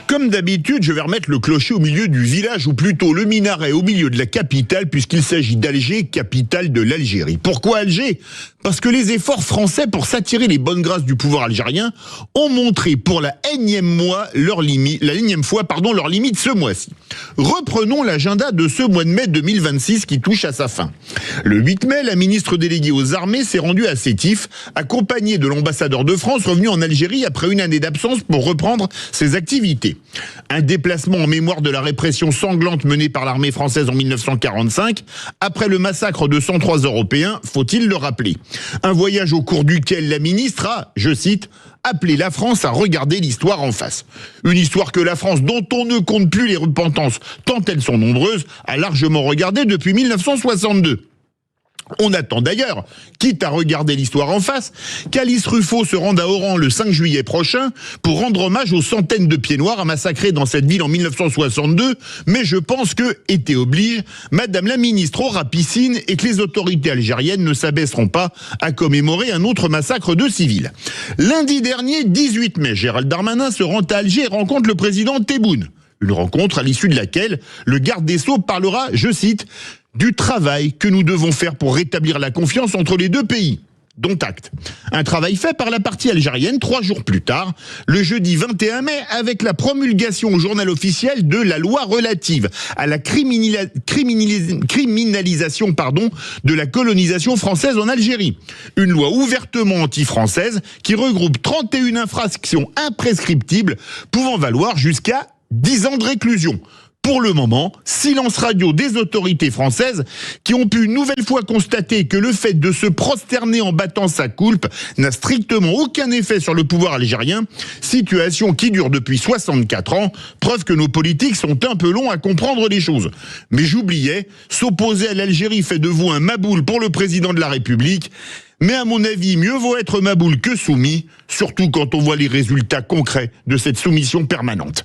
Comme d'habitude, je vais remettre le clocher au milieu du village, ou plutôt le minaret au milieu de la capitale, puisqu'il s'agit d'Alger, capitale de l'Algérie. Pourquoi Alger ? Parce que les efforts français pour s'attirer les bonnes grâces du pouvoir algérien ont montré pour la énième fois leur limite ce mois-ci. Reprenons l'agenda de ce mois de mai 2026 qui touche à sa fin. Le 8 mai, la ministre déléguée aux armées s'est rendue à Sétif, accompagnée de l'ambassadeur de France revenu en Algérie après une année d'absence pour reprendre ses activités. Un déplacement en mémoire de la répression sanglante menée par l'armée française en 1945, après le massacre de 103 Européens, faut-il le rappeler. Un voyage au cours duquel la ministre a, je cite, appelé la France à regarder l'histoire en face. Une histoire que la France, dont on ne compte plus les repentances, tant elles sont nombreuses, a largement regardée depuis 1962. On attend d'ailleurs, quitte à regarder l'histoire en face, qu'Alice Ruffo se rende à Oran le 5 juillet prochain pour rendre hommage aux centaines de pieds noirs massacrés dans cette ville en 1962, mais je pense que, été oblige, Madame la ministre aura piscine et que les autorités algériennes ne s'abaisseront pas à commémorer un autre massacre de civils. Lundi dernier, 18 mai, Gérald Darmanin se rend à Alger et rencontre le président Tebboune. Une rencontre à l'issue de laquelle le garde des Sceaux parlera, je cite, du travail que nous devons faire pour rétablir la confiance entre les deux pays. Dont acte. Un travail fait par la partie algérienne 3 jours plus tard, le jeudi 21 mai, avec la promulgation au journal officiel de la loi relative à la criminalisation de la colonisation française en Algérie. Une loi ouvertement anti-française qui regroupe 31 infractions imprescriptibles pouvant valoir jusqu'à 10 ans de réclusion. Pour le moment, silence radio des autorités françaises qui ont pu une nouvelle fois constater que le fait de se prosterner en battant sa coulpe n'a strictement aucun effet sur le pouvoir algérien, situation qui dure depuis 64 ans, preuve que nos politiques sont un peu longs à comprendre les choses. Mais j'oubliais, s'opposer à l'Algérie fait de vous un maboule pour le président de la République. Mais à mon avis, mieux vaut être maboule que soumis, surtout quand on voit les résultats concrets de cette soumission permanente.